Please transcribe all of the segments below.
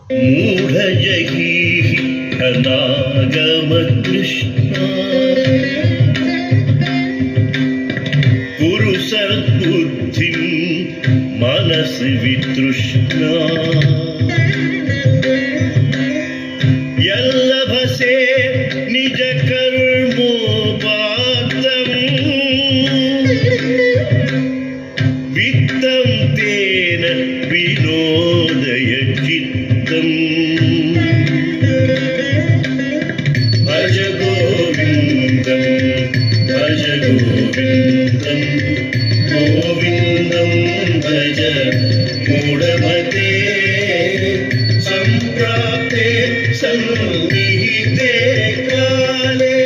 मूढजगीः अनागमकृष्णा कुरु सद्बुद्धिं मनसि वितृष्णा यल्लभसे निजकर्मोपात्तम् वित्तं तेन विनोदय चित्तम् भज गोविन्दं भज गोविन्दं गोविन्दं भज मूढमते सम्प्राप्ते सन्निहिते काले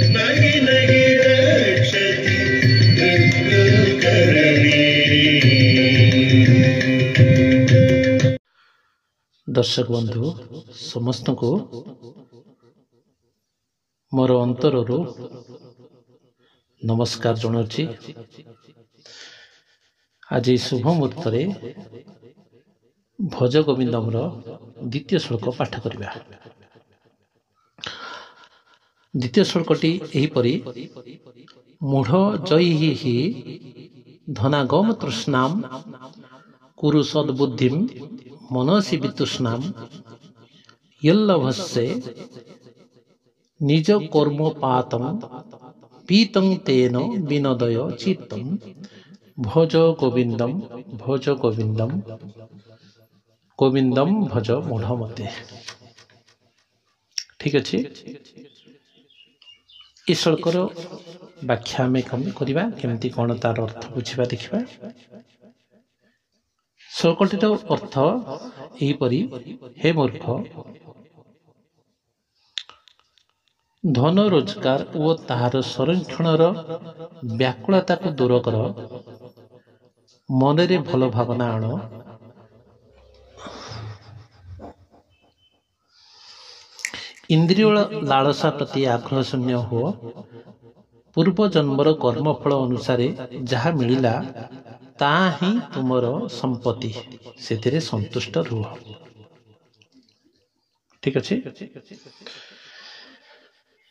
नहि नहि रक्षति कृत्करणे। दर्शक बंधु समस्त को मोर अंतररू नमस्कार जनाऊँगी। आज शुभ मुहूर्त भज गोविंदम द्वितीय श्लोक पाठ करिबा। द्वितीय श्लोकटी एहिपरि मूढ़ जयि धनागम तृष्णाम कुरु सद्बुद्धिम मनसि वितृष्णाम यल्लभस्य निज कर्मोपातम पीतं तेन विनोदय चित्तम भज गोविंदम भज गोविंदम गोविंदम भज मूढ़मते। ठीक अच्छे, इस श्लोकर व्याख्या आम करवा केमती कौन तार अर्थ बुझा देखा। श्लोकटीर अर्थ यहीपरि, हे मूर्ख धन रोजगार और ताहार संरक्षणर व्याकुलता को दूर कर, मनरे भल भावना आण, इंद्रिय लालसा प्रति आग्रह शून्य हो, पूर्व जन्मर कर्मफल अनुसार जहाँ मिलिला ता ही तुमर संपत्ति, से संतुष्ट रुह। ठीक अच्छे,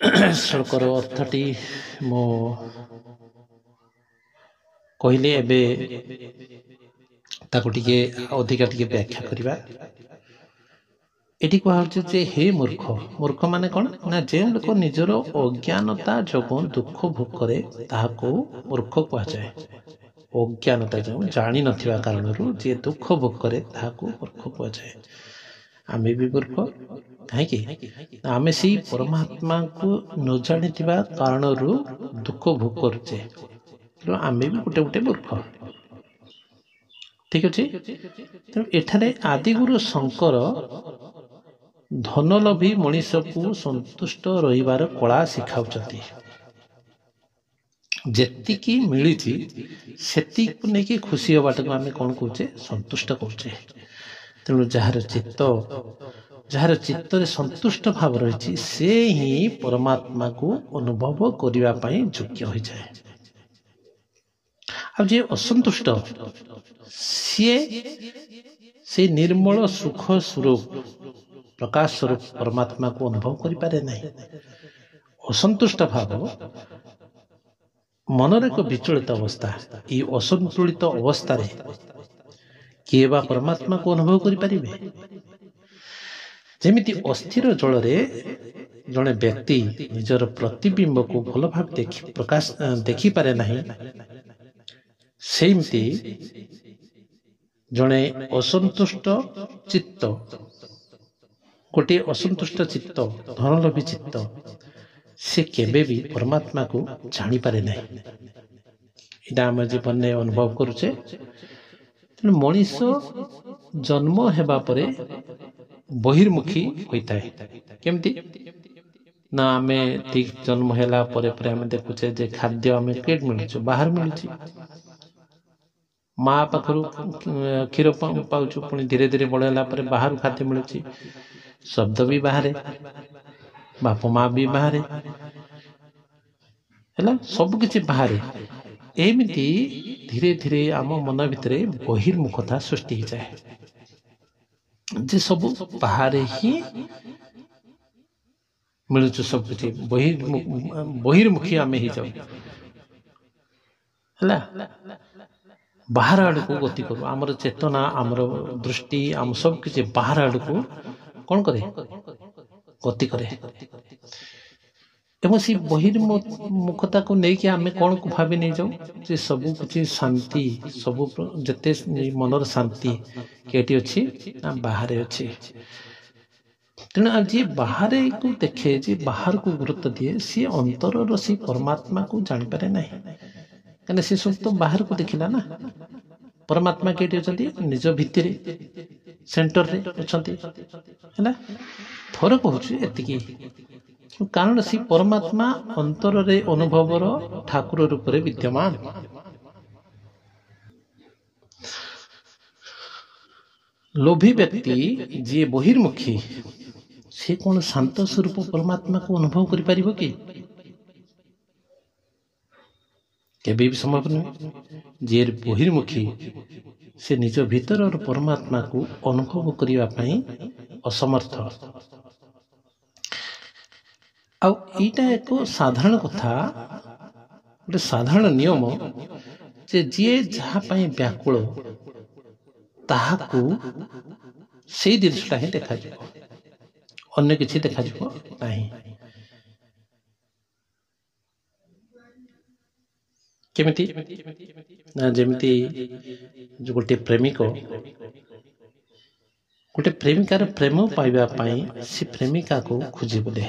श्लोकर अर्थटी मो कहले एबे ताको टिके अधिका टिके व्याख्या करिबा। एटी कहुचे जे हे मूर्ख, मूर्ख माने कौन ना जे लोक निजर अज्ञानता जगो दुख भोग करे ताहाको मूर्ख कह जाए। अज्ञानता जो जानी नथिबा कारणरू जे दुख भोग करे ताहाको मूर्ख कह जाए। आमे भी मूर्ख कहीं आमे सी परमात्मा को न जानी कारणरू दुख भोग करुचे, तेणु आमे भी गोटे गोटे मूर्ख। ठीक अच्छे, तेणु एठारे आदिगुरु शंकर धनलोभी मनीष को संतुष्ट रहिबार कला शिखाउछथि। जेतिकी मिलिछि सेतिक नेकी खुशी होबाटा को आमे कोन कहूचे संतुष्ट कहूचे। तेणु जार चित्त संतुष्ट भाव रही से ही परमात्मा को अनुभव करने योग्य हो जाए। अब जे असंतुष्ट से निर्मल सुख स्वरूप प्रकाश स्वरूप परमात्मा को अनुभव करें नहीं। असंतुष्ट भाव मनर एक विचलित अवस्था। ये असंतुलित अवस्था किए बा परमात्मा को अनुभव करें। जेमिति अस्थिर जल जड़े व्यक्ति निजर प्रतिबिंब को भल भाव देखी पारे नहीं, सेमती जड़े असंतुष्ट चित्त गोटे असंतुष्ट चित्त धनलोभी चित्त से केबे भी परमात्मा को जानी पारे नहीं। इटा आम जीवन में अनुभव करुचे। मनीष जन्म हेबा परे बहिर्मुखी होता है। केमती ना आमे ठीक जन्म हेला परे परे आमे देखुचे जे खाद्य आमे केट मिलुछु बाहर मिलुछि। माँ पाखरु क्षीर पाउछु, पुणी धीरे धीरे बड़ेला परे बाहर खाद्य मिलुछि। शब्द भी बाहरे, बाप माँ भी बाहरे, है सब किछि बाहरे। एमिति धीरे धीरे आम मन भितर बहिर्मुखता सृष्टि हो जाए। ଯେ ସବୁ ବାହାରେ ହିଁ ମିଳୁଛୁ ସବୁ କିଛି ବହିର୍ମୁଖୀ ଆମେ ହେଇଯାଉ ହେଲା। ବାହାର ଆଡ଼କୁ ଗତି କରୁ, ଆମର ଚେତନା ଆମର ଦୃଷ୍ଟି ଆମ ସବୁ କିଛି ବାହାର ଆଡ଼କୁ କ'ଣ କରେ ଗତି କରେ। ଏବଂ ସେ ବହିର୍ମୁଖତାକୁ ନେଇକି ଆମେ କ'ଣ ଭାବି ନେଇଯାଉ ଯେ ସବୁ କିଛି ଶାନ୍ତି, ସବୁ ଯେତେ ମନର ଶାନ୍ତି କେଠି ଅଛି ନା ବାହାରେ ଅଛି। ତେଣୁ ଯିଏ ବାହାରେକୁ ଦେଖେ, ଯିଏ ବାହାରକୁ ଗୁରୁତ୍ୱ ଦିଏ, ସିଏ ଅନ୍ତରର ସେ ପରମାତ୍ମାକୁ ଜାଣିପାରେ ନାହିଁ। କାହିଁକିନା ସେ ସବୁ ତ ବାହାରକୁ ଦେଖିଲା ନା। ପରମାତ୍ମା କେଠି ଅଛନ୍ତି? ନିଜ ଭିତରେ ସେଣ୍ଟରରେ ଅଛନ୍ତି ହେଲା। ଫରକ ହଉଛି ଏତିକି, କାରଣ ସେ ପରମାତ୍ମା ଅନ୍ତରରେ ଅନୁଭବର ଠାକୁର ରୂପରେ ବିଦ୍ୟମାନ। ଲୋଭୀ ବ୍ୟକ୍ତି ଯିଏ ବହିର୍ମୁଖୀ, ସେ କ'ଣ ଶାନ୍ତ ସ୍ୱରୂପ ପରମାତ୍ମାକୁ ଅନୁଭବ କରିପାରିବ କି? କେବେ ବି ସମ୍ଭବ ନୁହେଁ। ଯିଏ ବହିର୍ମୁଖୀ, ସେ ନିଜ ଭିତରର ପରମାତ୍ମାକୁ ଅନୁଭବ କରିବା ପାଇଁ ଅସମର୍ଥ। ଆଉ ଏଇଟା ଏକ ସାଧାରଣ କଥା, ଗୋଟେ ସାଧାରଣ ନିୟମ ଯେ ଯିଏ ଯାହା ପାଇଁ ବ୍ୟାକୁଳ ତାହାକୁ ସେଇ ଜିନିଷଟା ହିଁ ଦେଖାଯିବ, ଅନ୍ୟ କିଛି ଦେଖାଯିବ ନାହିଁ। କେମିତି ନା ଯେମିତି ଗୋଟେ ପ୍ରେମିକ ଗୋଟେ ପ୍ରେମିକାର ପ୍ରେମ ପାଇବା ପାଇଁ ସେ ପ୍ରେମିକାକୁ ଖୋଜି ବୋଲେ,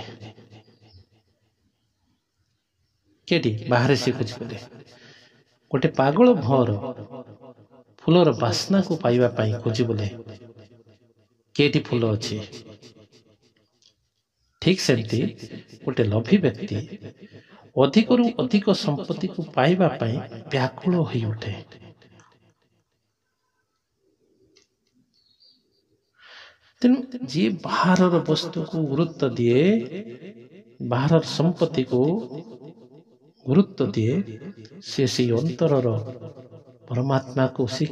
କେଠି ବାହାରେ ସେ ଖୋଜି ବୋଲେ। ଗୋଟେ ପାଗଳ ଭଅଁର ଫୁଲର ବାସ୍ନାକୁ ପାଇବା ପାଇଁ ଖୋଜି ବୋଲେ, କେଠି ଫୁଲ ଅଛି। ଠିକ୍ ସେମିତି ଗୋଟେ ଲୋଭୀ ବ୍ୟକ୍ତି ଅଧିକରୁ ଅଧିକ ସମ୍ପତ୍ତିକୁ ପାଇବା ପାଇଁ ବ୍ୟାକୁଳ ହୋଇ ଉଠେ। ତେଣୁ ଯିଏ ବାହାରର ବସ୍ତୁକୁ ଗୁରୁତ୍ୱ ଦିଏ, ବାହାରର ସମ୍ପତ୍ତିକୁ ଗୁରୁତ୍ୱ ଦିଏ, ସେ ସେଇ ଅନ୍ତରର ପରମାତ୍ମାକୁ ସେ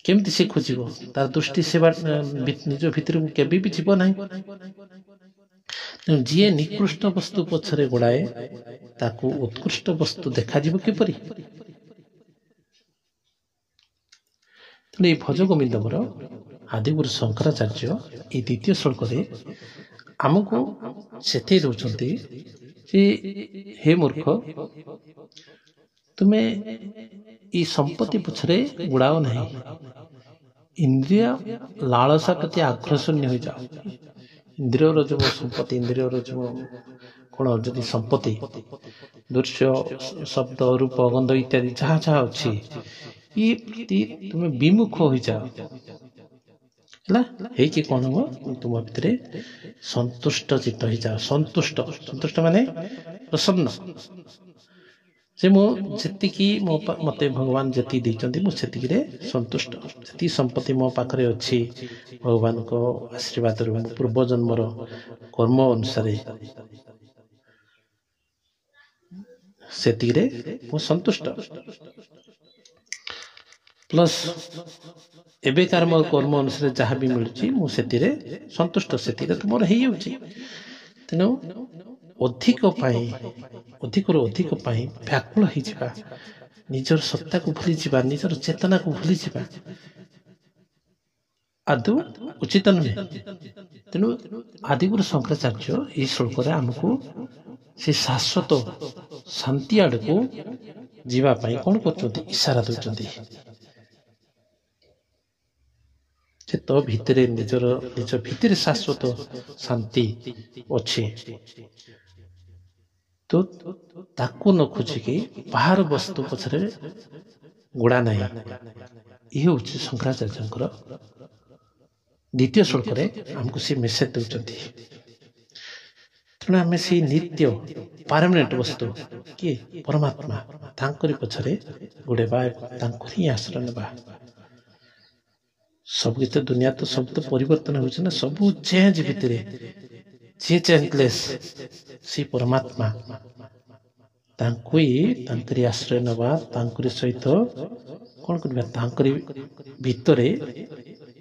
କେମିତି ସେ ଖୋଜିବ? ତାର ଦୃଷ୍ଟି ସେବା ନିଜ ଭିତରକୁ କେବେ ବି ଯିବ ନାହିଁ। ତେଣୁ ଯିଏ ନିକୃଷ୍ଟ ବସ୍ତୁ ପଛରେ ଗୋଡ଼ାଏ, ତାକୁ ଉତ୍କୃଷ୍ଟ ବସ୍ତୁ ଦେଖାଯିବ କିପରି? ତେଣୁ ଏଇ ଭଜଗୋବିନ୍ଦଙ୍କର ଆଦିଗୁରୁ ଶଙ୍କରାଚାର୍ଯ୍ୟ ଏଇ ଦ୍ୱିତୀୟ ଶ୍ଲୋକରେ ଆମକୁ ସେଥି ଦେଉଛନ୍ତି ଯେ ହେ ମୂର୍ଖ, ତୁମେ ଏଇ ସମ୍ପତ୍ତି ପଛରେ ଗୋଡ଼ାଅ ନାହିଁ। ଇନ୍ଦ୍ରିୟ ଲାଳସା ପ୍ରତି ଆଗ୍ରହ ଶୂନ୍ୟ ହୋଇଯାଅ। ଇନ୍ଦ୍ରିୟର ଯେଉଁ ସମ୍ପତ୍ତି, ଇନ୍ଦ୍ରିୟର ଯେଉଁ କ'ଣ ଯଦି ସମ୍ପତ୍ତି, ଦୃଶ୍ୟ, ଶବ୍ଦ, ରୂପ, ଗନ୍ଧ ଇତ୍ୟାଦି ଯାହା ଯାହା ଅଛି, ଇ ପ୍ରତି ତୁମେ ବିମୁଖ ହୋଇଯାଅ ହେଲା। ହେଇକି କ'ଣ ହବ? ତୁମ ଭିତରେ ସନ୍ତୁଷ୍ଟ ଚିତ୍ତ ହେଇଯାଅ। ସନ୍ତୁଷ୍ଟ ମାନେ ପ୍ରସନ୍ନ, ଯେ ମୁଁ ଯେତିକି ମୋତେ ଭଗବାନ ଯେତିକି ଦେଇଛନ୍ତି ମୁଁ ସେତିକିରେ ସନ୍ତୁଷ୍ଟ। ଯେତିକି ସମ୍ପତ୍ତି ମୋ ପାଖରେ ଅଛି ଭଗବାନଙ୍କ ଆଶୀର୍ବାଦରୁ, ମୋ ପୂର୍ବଜନ୍ମର କର୍ମ ଅନୁସାରେ ସେତିକିରେ ମୁଁ ସନ୍ତୁଷ୍ଟ। ପ୍ଲସ୍ ଏବେକାର ମୋ କର୍ମ ଅନୁସାରେ ଯାହା ବି ମିଳୁଛି ମୁଁ ସେଥିରେ ସନ୍ତୁଷ୍ଟ, ସେଥିରେ ତ ମୋର ହେଇଯାଉଛି। ତେଣୁ ଅଧିକରୁ ଅଧିକ ପାଇଁ ବ୍ୟାକୁଳ ହେଇଯିବା, ନିଜର ସତ୍ତାକୁ ଭୁଲିଯିବା, ନିଜର ଚେତନାକୁ ଭୁଲିଯିବା ଆଦୌ ଉଚିତ ନୁହେଁ। ତେଣୁ ଆଦିଗୁରୁ ଶଙ୍କରାଚାର୍ଯ୍ୟ ଏହି ଶ୍ଲୋକରେ ଆମକୁ ସେ ଶାଶ୍ୱତ ଶାନ୍ତି ଆଡ଼କୁ ଯିବା ପାଇଁ କ'ଣ କରୁଛନ୍ତି? ଇସାରା ଦେଉଛନ୍ତି ଯେ ତୋ ଭିତରେ ନିଜ ଭିତରେ ଶାଶ୍ୱତ ଶାନ୍ତି ଅଛି, ତ ତାକୁ ନ ଖୋଜିକି ବାହାର ବସ୍ତୁ ପଛରେ ଗୋଡ଼ା ନାହିଁ। ଇଏ ହେଉଛି ଶଙ୍କରାଚାର୍ଯ୍ୟଙ୍କର ଦ୍ୱିତୀୟ ଶ୍ଲୋକରେ ଆମକୁ ସେ ମେସେଜ ଦେଉଛନ୍ତି। ତେଣୁ ଆମେ ସେଇ ନିତ୍ୟ ପାରମାନେଣ୍ଟ ବସ୍ତୁ କିଏ? ପରମାତ୍ମା, ତାଙ୍କରି ପଛରେ ଗୋଡ଼େଇବା, ତାଙ୍କର ହିଁ ଆଶ୍ରୟ ନେବା। ସବୁ କିଛି ଦୁନିଆ ତ ସବୁ ତ ପରିବର୍ତ୍ତନ ହେଉଛି ନା, ସବୁ ଚେଞ୍ଜ ଭିତରେ ଯିଏ ଚେଞ୍ଜଲେସ୍ ସେ ପରମାତ୍ମା, ତାଙ୍କୁ ହିଁ ତାଙ୍କରି ଆଶ୍ରୟ ନେବା, ତାଙ୍କରି ସହିତ କ'ଣ କରିବା? ତାଙ୍କରି ଭିତରେ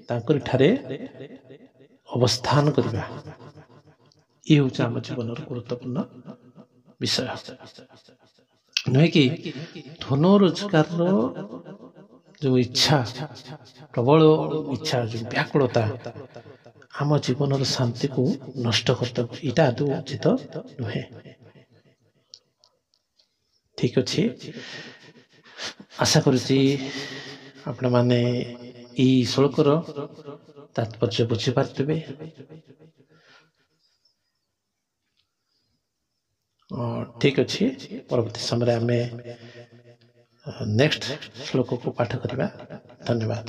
ତାଙ୍କରି ଠାରେ ଅବସ୍ଥାନ କରିବା ଇଏ ହେଉଛି ଆମ ଜୀବନର ଗୁରୁତ୍ୱପୂର୍ଣ୍ଣ ବିଷୟ। ନୁହେଁ କି ଧନ ରୋଜଗାରର ଯେଉଁ ଇଚ୍ଛା, ପ୍ରବଳ ଇଚ୍ଛା, ଯେଉଁ ବ୍ୟାକୁଳତା ଆମ ଜୀବନର ଶାନ୍ତିକୁ ନଷ୍ଟ କରିଦେବ, ଏଇଟା ଆଦୌ ଉଚିତ ନୁହେଁ। ଠିକ ଅଛି, ଆଶା କରୁଛି ଆପଣମାନେ ଏଇ ଶ୍ଳୋକର ତାତ୍ପର୍ଯ୍ୟ ବୁଝିପାରୁଥିବେ। ଠିକ ଅଛି, ପରବର୍ତ୍ତୀ ସମୟରେ ଆମେ ନେକ୍ସଟ ଶ୍ଲୋକକୁ ପାଠ କରିବା। ଧନ୍ୟବାଦ।